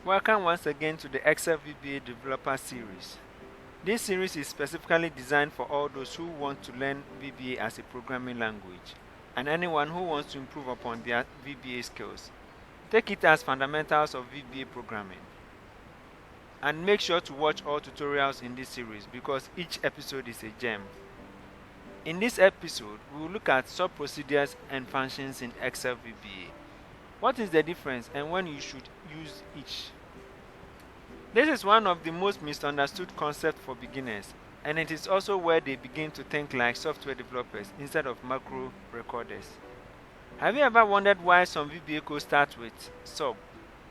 Welcome once again to the Excel VBA Developer Series. This series is specifically designed for all those who want to learn VBA as a programming language and anyone who wants to improve upon their VBA skills. Take it as fundamentals of VBA programming. And make sure to watch all tutorials in this series because each episode is a gem. In this episode, we will look at sub-procedures and functions in Excel VBA. What is the difference and when you should use each? This is one of the most misunderstood concepts for beginners, and it is also where they begin to think like software developers instead of macro recorders. Have you ever wondered why some VBA code starts with sub,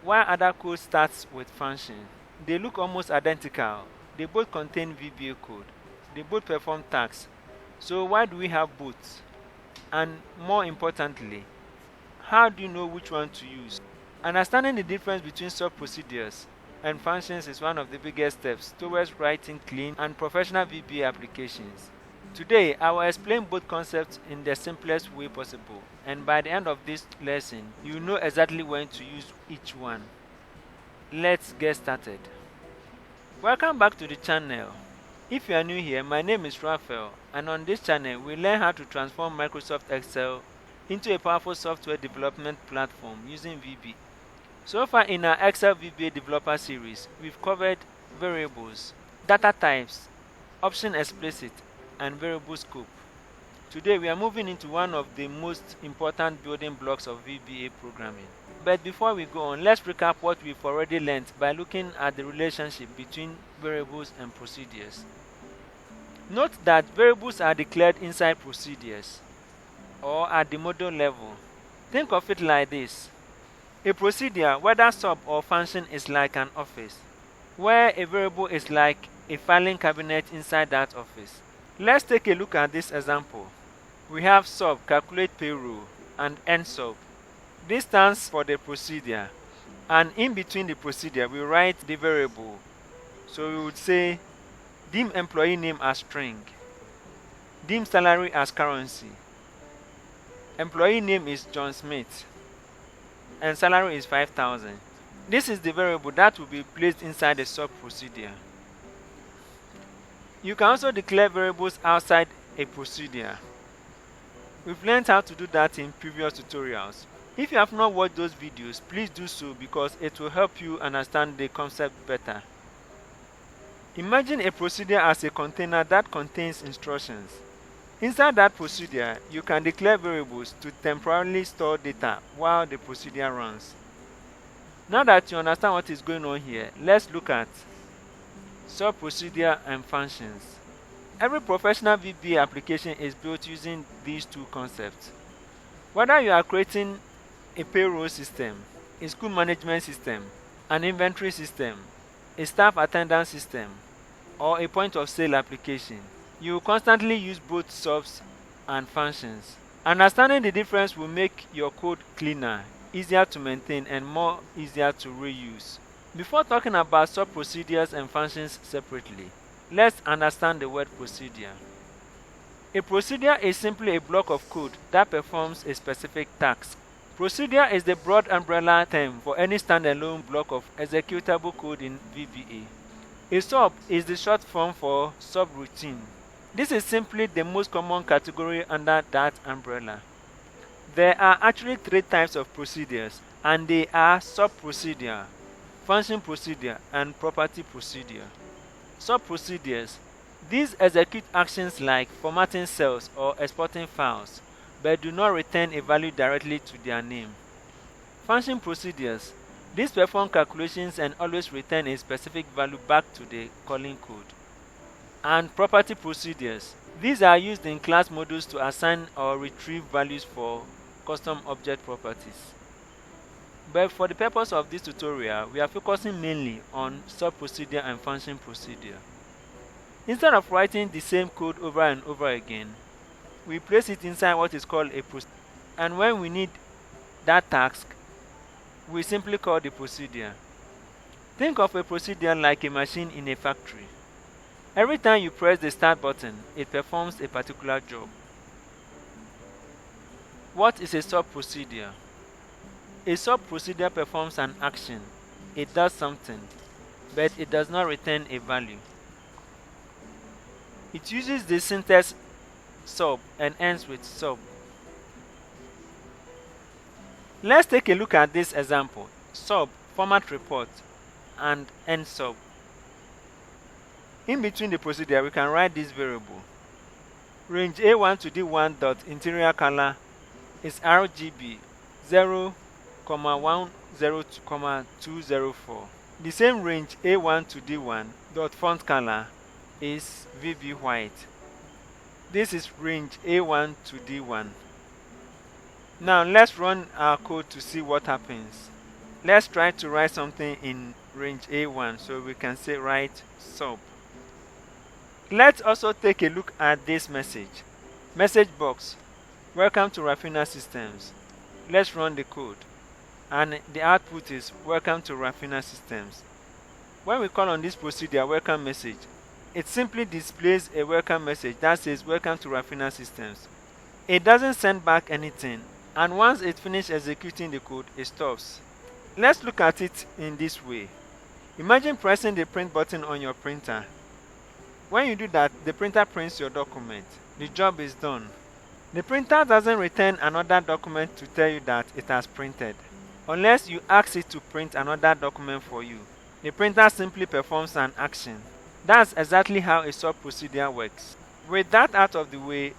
while other code starts with function? They look almost identical. They both contain VBA code. They both perform tasks. So why do we have both? And more importantly, how do you know which one to use? Understanding the difference between sub-procedures and functions is one of the biggest steps towards writing clean and professional VBA applications. Today, I will explain both concepts in the simplest way possible, and by the end of this lesson, you will know exactly when to use each one. Let's get started. Welcome back to the channel. If you are new here, my name is Raphael, and on this channel, we learn how to transform Microsoft Excel into a powerful software development platform using VB. So far in our Excel VBA developer series, we've covered variables, data types, option explicit, and variable scope. Today we are moving into one of the most important building blocks of VBA programming. But before we go on, let's recap what we've already learned by looking at the relationship between variables and procedures. Note that variables are declared inside procedures, or at the model level. Think of it like this. A procedure, whether sub or function, is like an office, where a variable is like a filing cabinet inside that office. Let's take a look at this example. We have sub, calculate payroll, and end sub. This stands for the procedure, and in between the procedure we write the variable. So we would say dim employee name as string, dim salary as currency. Employee name is John Smith and salary is 5,000. This is the variable that will be placed inside the sub procedure. You can also declare variables outside a procedure. We've learned how to do that in previous tutorials. If you have not watched those videos, please do so because it will help you understand the concept better. Imagine a procedure as a container that contains instructions. Inside that procedure, you can declare variables to temporarily store data while the procedure runs. Now that you understand what is going on here, let's look at sub-procedure and functions. Every professional VBA application is built using these two concepts. Whether you are creating a payroll system, a school management system, an inventory system, a staff attendance system, or a point of sale application, you will constantly use both subs and functions. Understanding the difference will make your code cleaner, easier to maintain, and more easier to reuse. Before talking about sub-procedures and functions separately, let's understand the word procedure. A procedure is simply a block of code that performs a specific task. Procedure is the broad umbrella term for any standalone block of executable code in VBA. A sub is the short form for subroutine. This is simply the most common category under that umbrella. There are actually three types of procedures, and they are sub-procedure, function procedure, and property procedure. Sub-procedures. These execute actions like formatting cells or exporting files, but do not return a value directly to their name. Function procedures. These perform calculations and always return a specific value back to the calling code. And property procedures. These are used in class modules to assign or retrieve values for custom object properties. But for the purpose of this tutorial, we are focusing mainly on sub-procedure and function procedure. Instead of writing the same code over and over again, we place it inside what is called a procedure. And when we need that task, we simply call the procedure. Think of a procedure like a machine in a factory. Every time you press the start button, it performs a particular job. What is a sub-procedure? A sub-procedure performs an action it does something, but it does not return a value. It uses the syntax sub and ends with sub. Let's take a look at this example. Sub, format report, and end sub. In between the procedure, we can write this variable. Range A1 to D1 dot interior color is RGB 0,102,204. The same range A1 to D1 dot font color is VB white. This is range A1 to D1. Now let's run our code to see what happens. Let's try to write something in range A1, so we can say write sub. Let's also take a look at this message. Message box, welcome to Raffina Systems. Let's run the code. And the output is welcome to Raffina Systems. When we call on this procedure welcome message, it simply displays a welcome message that says welcome to Raffina Systems. It doesn't send back anything, and once it finishes executing the code, it stops. Let's look at it in this way. Imagine pressing the print button on your printer. When you do that, the printer prints your document. The job is done. The printer doesn't return another document to tell you that it has printed, unless you ask it to print another document for you. The printer simply performs an action. That's exactly how a sub procedure works. With that out of the way,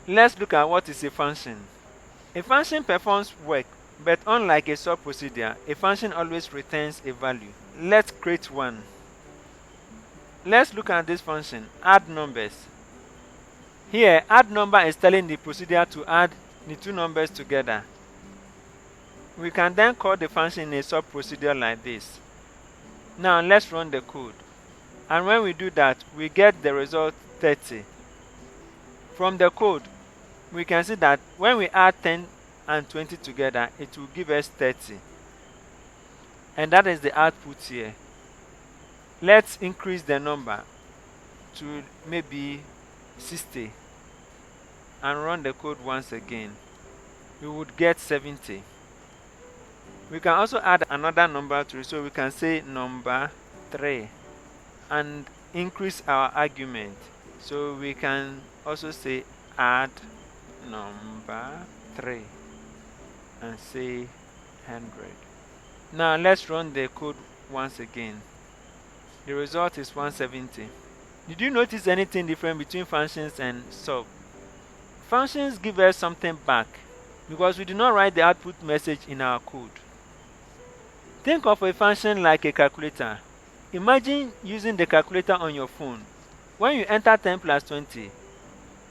let's look at what is a function. A function performs work, but unlike a sub procedure, a function always returns a value. Let's create one. Let's look at this function, add numbers. Here, add number is telling the procedure to add the two numbers together. We can then call the function in a sub procedure like this. Now let's run the code. And when we do that, we get the result 30. From the code, we can see that when we add 10 and 20 together, it will give us 30. And that is the output here. Let's increase the number to maybe 60 and run the code once again. We would get 70. We can also add another number to it, so we can say number 3 and increase our argument. So we can also say add number 3 and say 100. Now let's run the code once again. The result is 170. Did you notice anything different between functions and sub? Functions give us something back because we do not write the output message in our code. Think of a function like a calculator. Imagine using the calculator on your phone. When you enter 10 plus 20,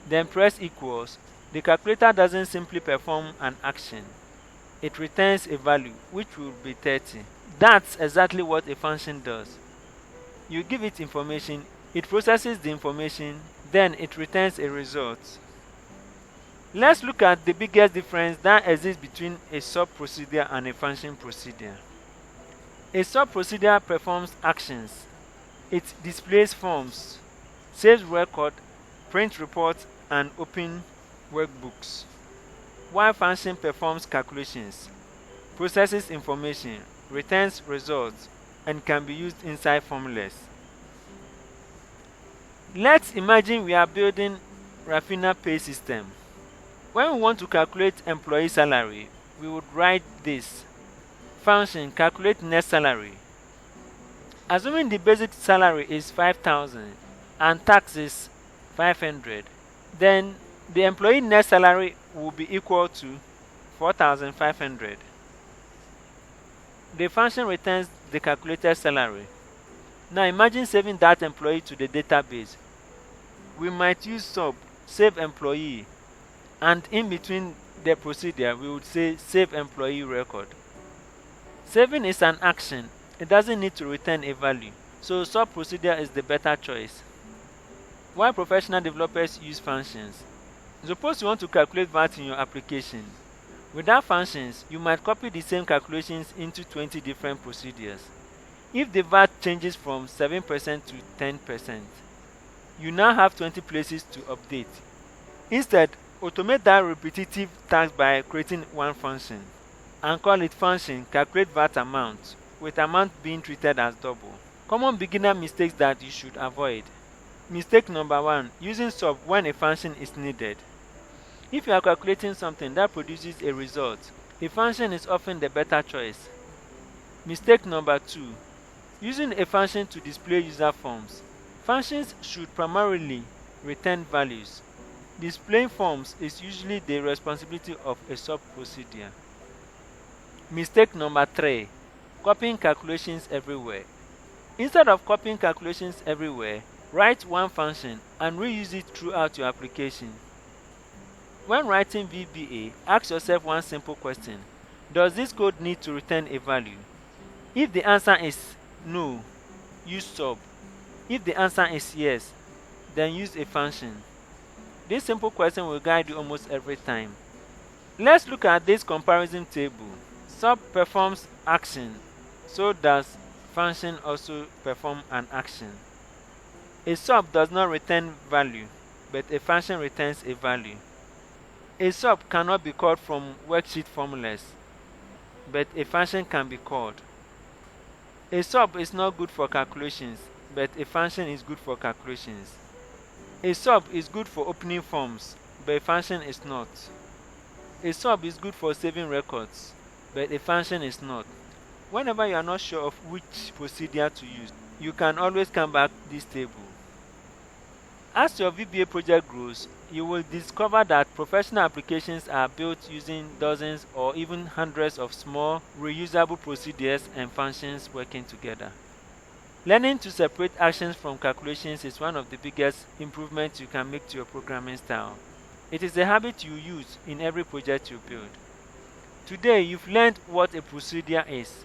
then press equals, the calculator doesn't simply perform an action. It returns a value, which will be 30. That's exactly what a function does. You give it information, it processes the information, then it returns a result. Let's look at the biggest difference that exists between a sub procedure and a function procedure. A sub procedure performs actions. It displays forms, saves record, prints reports, and opens workbooks. While function performs calculations, processes information, returns results, and can be used inside formulas. Let's imagine we are building Raffina Pay System. When we want to calculate employee salary, we would write this. Function calculate net salary. Assuming the basic salary is 5,000 and tax is 500, then the employee net salary will be equal to 4,500. The function returns the calculated salary. Now imagine saving that employee to the database. We might use sub, save employee, and in between the procedure we would say save employee record. Saving is an action. It doesn't need to return a value, so sub procedure is the better choice. Why professional developers use functions? Suppose you want to calculate VAT in your application. Without functions, you might copy the same calculations into 20 different procedures. If the VAT changes from 7% to 10%, you now have 20 places to update. Instead, automate that repetitive task by creating one function and call it function calculate VAT amount. with amount being treated as double. Common beginner mistakes that you should avoid. Mistake number 1. Using sub when a function is needed. If you are calculating something that produces a result, a function is often the better choice. Mistake number 2. Using a function to display user forms. Functions should primarily return values. Displaying forms is usually the responsibility of a sub-procedure. Mistake number 3. Copying calculations everywhere. Instead of copying calculations everywhere, write one function and reuse it throughout your application. When writing VBA, ask yourself one simple question. Does this code need to return a value? If the answer is no, use sub. If the answer is yes, then use a function. This simple question will guide you almost every time. Let's look at this comparison table. Sub performs action, so does function also perform an action. A sub does not return value, but a function returns a value. A sub cannot be called from worksheet formulas, but a function can be called. A sub is not good for calculations, but a function is good for calculations. A sub is good for opening forms, but a function is not. A sub is good for saving records, but a function is not. Whenever you are not sure of which procedure to use, you can always come back to this table. As your VBA project grows, you will discover that professional applications are built using dozens or even hundreds of small, reusable procedures and functions working together. Learning to separate actions from calculations is one of the biggest improvements you can make to your programming style. It is a habit you use in every project you build. Today, you've learned what a procedure is,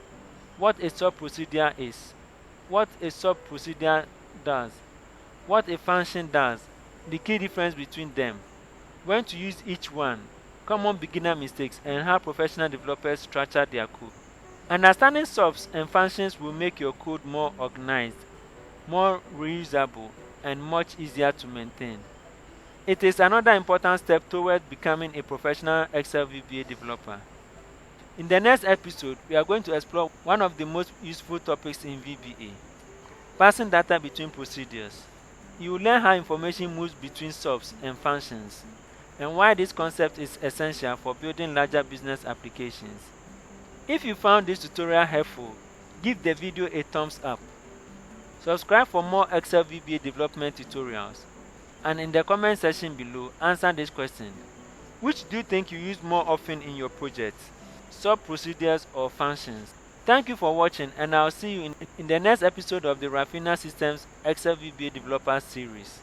what a sub-procedure is, what a sub-procedure does, what a function does, the key difference between them, when to use each one, common beginner mistakes, and how professional developers structure their code. Understanding subs and functions will make your code more organized, more reusable, and much easier to maintain. It is another important step toward becoming a professional Excel VBA developer. In the next episode, we are going to explore one of the most useful topics in VBA, passing data between procedures. You will learn how information moves between subs and functions, and why this concept is essential for building larger business applications. If you found this tutorial helpful, give the video a thumbs up. Subscribe for more Excel VBA development tutorials. And in the comment section below, answer this question. Which do you think you use more often in your projects? Sub-procedures or functions? Thank you for watching, and I'll see you in the next episode of the Rafina Systems Excel VBA Developer Series.